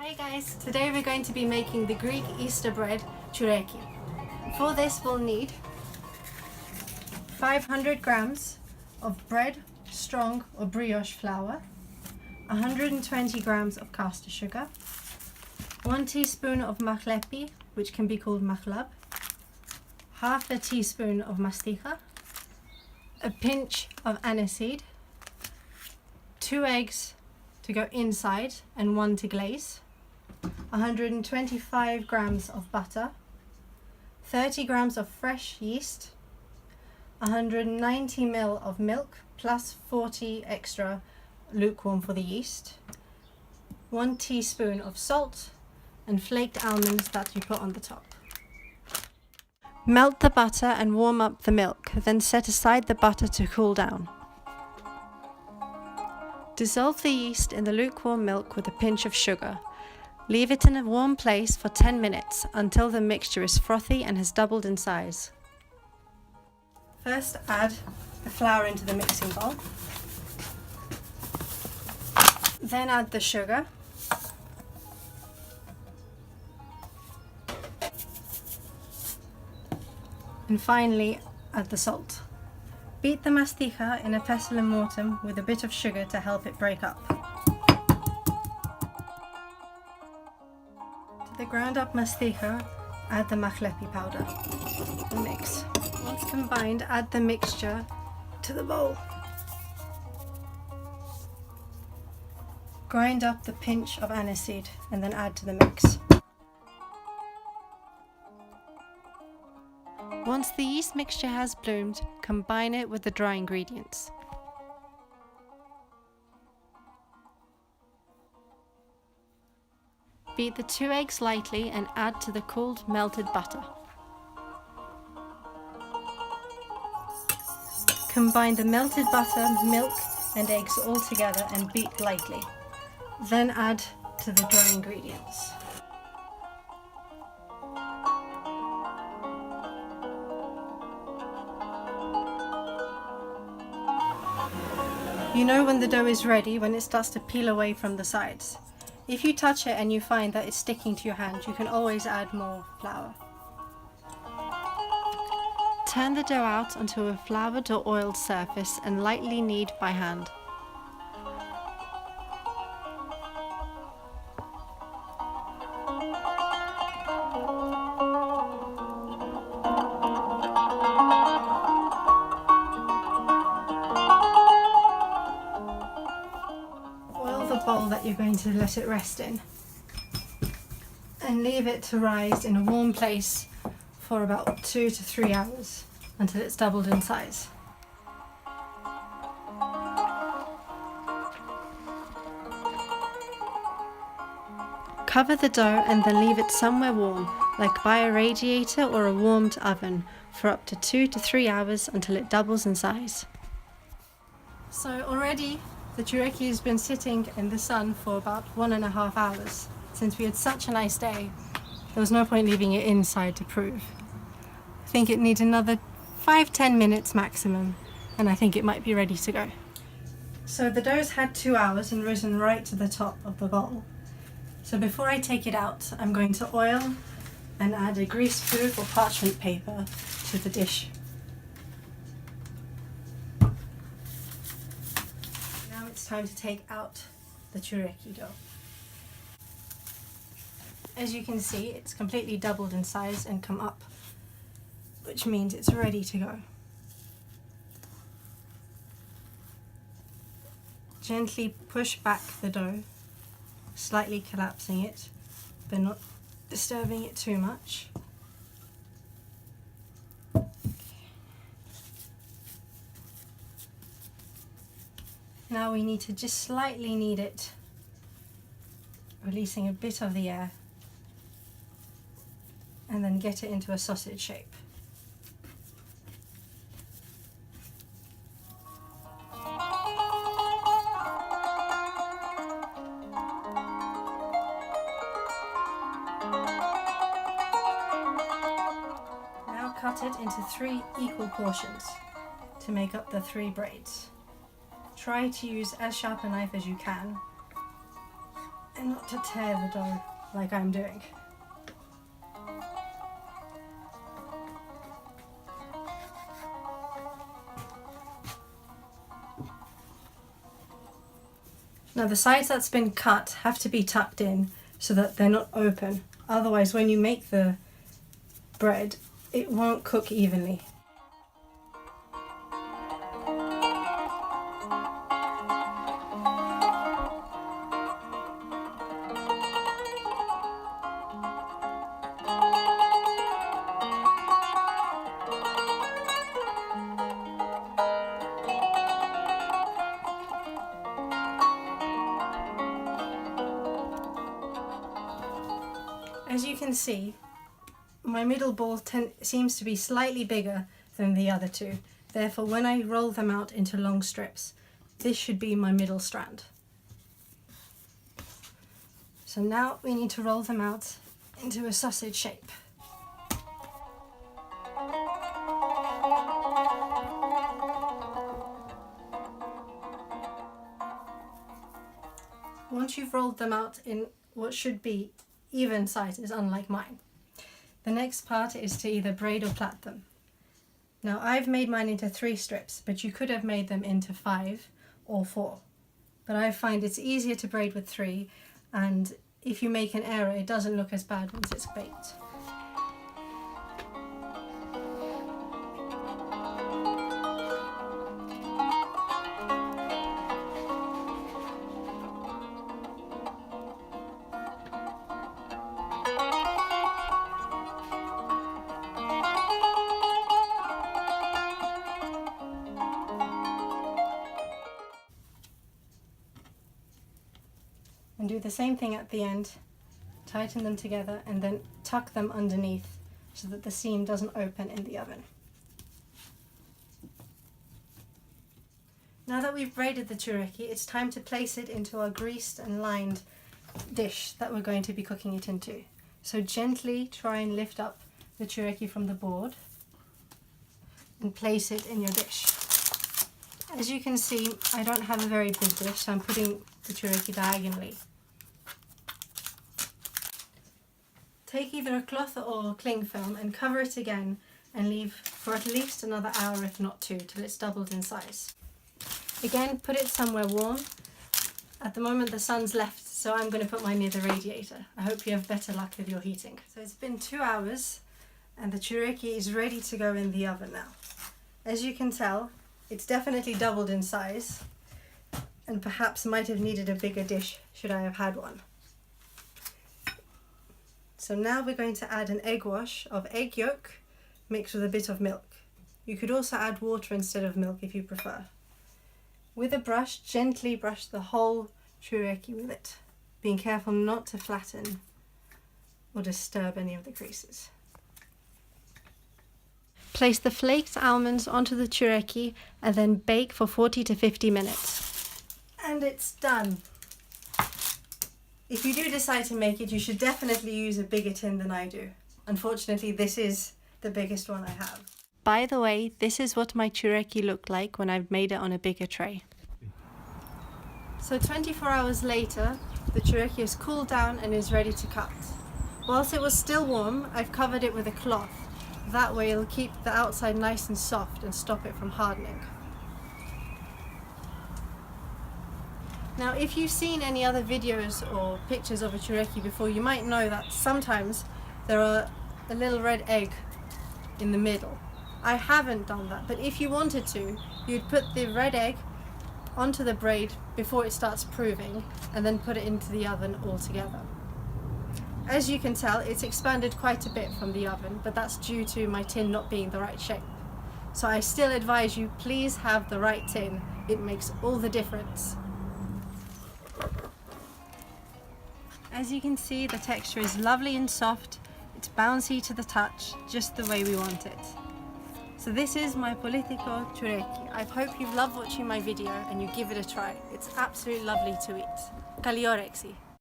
Hey guys, today we're going to be making the Greek Easter bread chureki. For this we'll need 500 grams of bread, strong or brioche flour, 120 grams of caster sugar, 1 teaspoon of mahlepi, which can be called mahlab, half a teaspoon of masticha, a pinch of aniseed, 2 eggs to go inside and 1 to glaze, 125 grams of butter, 30 grams of fresh yeast, 190 ml of milk plus 40 extra lukewarm for the yeast, 1 teaspoon of salt, and flaked almonds that you put on the top. Melt the butter and warm up the milk, then set aside the butter to cool down. Dissolve the yeast in the lukewarm milk with a pinch of sugar. Leave it in a warm place for 10 minutes until the mixture is frothy and has doubled in size. First, add the flour into the mixing bowl. Then add the sugar. And finally, add the salt. Beat the masticha in a pestle and mortar with a bit of sugar to help it break up. To the ground up masticha, add the mahlepi powder and mix. Once combined, add the mixture to the bowl. Grind up the pinch of aniseed and then add to the mix. Once the yeast mixture has bloomed, combine it with the dry ingredients. Beat the 2 eggs lightly and add to the cooled melted butter. Combine the melted butter, milk and eggs all together and beat lightly. Then add to the dry ingredients. You know when the dough is ready when it starts to peel away from the sides. If you touch it and you find that it's sticking to your hand, you can always add more flour. Turn the dough out onto a floured or oiled surface and lightly knead by hand. Bowl that you're going to let it rest in and leave it to rise in a warm place for about 2 to 3 hours until it's doubled in size. Cover the dough and then leave it somewhere warm, like by a radiator or a warmed oven, for up to 2 to 3 hours until it doubles in size. So already the chureki has been sitting in the sun for about 1.5 hours. Since we had such a nice day, there was no point leaving it inside to prove. I think it needs another 5-10 minutes maximum, and I think it might be ready to go. So the dough's had 2 hours and risen right to the top of the bowl. So before I take it out, I'm going to oil and add a greaseproof or parchment paper to the dish. It's time to take out the chureki dough. As you can see, it's completely doubled in size and come up, which means it's ready to go. Gently push back the dough, slightly collapsing it, but not disturbing it too much. Now we need to just slightly knead it, releasing a bit of the air, and then get it into a sausage shape. Now cut it into 3 equal portions to make up the 3 braids. Try to use as sharp a knife as you can and not to tear the dough like I'm doing. Now the sides that's been cut have to be tucked in so that they're not open. Otherwise, when you make the bread, it won't cook evenly. As you can see, my middle ball seems to be slightly bigger than the other two. Therefore, when I roll them out into long strips, this should be my middle strand. So now we need to roll them out into a sausage shape. Once you've rolled them out in what should be even sizes, unlike mine, the next part is to either braid or plait them. Now I've made mine into 3 strips, but you could have made them into 5 or 4. But I find it's easier to braid with 3, and if you make an error, it doesn't look as bad once it's baked. And do the same thing at the end, tighten them together and then tuck them underneath so that the seam doesn't open in the oven. Now that we've braided the chureki, it's time to place it into our greased and lined dish that we're going to be cooking it into. So gently try and lift up the chureki from the board and place it in your dish. As you can see, I don't have a very big dish, so I'm putting the chureki diagonally. Take either a cloth or cling film and cover it again and leave for at least another hour, if not 2, till it's doubled in size. Again, put it somewhere warm. At the moment the sun's left, so I'm going to put mine near the radiator. I hope you have better luck with your heating. So it's been 2 hours and the chureki is ready to go in the oven now. As you can tell, it's definitely doubled in size and perhaps might have needed a bigger dish should I have had one. So now we're going to add an egg wash of egg yolk mixed with a bit of milk. You could also add water instead of milk if you prefer. With a brush, gently brush the whole chureki with it, being careful not to flatten or disturb any of the creases. Place the flaked almonds onto the chureki and then bake for 40 to 50 minutes. And it's done. If you do decide to make it, you should definitely use a bigger tin than I do. Unfortunately, this is the biggest one I have. By the way, this is what my chureki looked like when I've made it on a bigger tray. So 24 hours later, the chureki has cooled down and is ready to cut. Whilst it was still warm, I've covered it with a cloth. That way it'll keep the outside nice and soft and stop it from hardening. Now, if you've seen any other videos or pictures of a chureki before, you might know that sometimes there are a little red egg in the middle. I haven't done that, but if you wanted to, you'd put the red egg onto the braid before it starts proving and then put it into the oven altogether. As you can tell, it's expanded quite a bit from the oven, but that's due to my tin not being the right shape. So I still advise you, please have the right tin. It makes all the difference. As you can see, the texture is lovely and soft. It's bouncy to the touch, just the way we want it. So this is my Politico chureki. I hope you've loved watching my video and you give it a try. It's absolutely lovely to eat. Kaliorexi.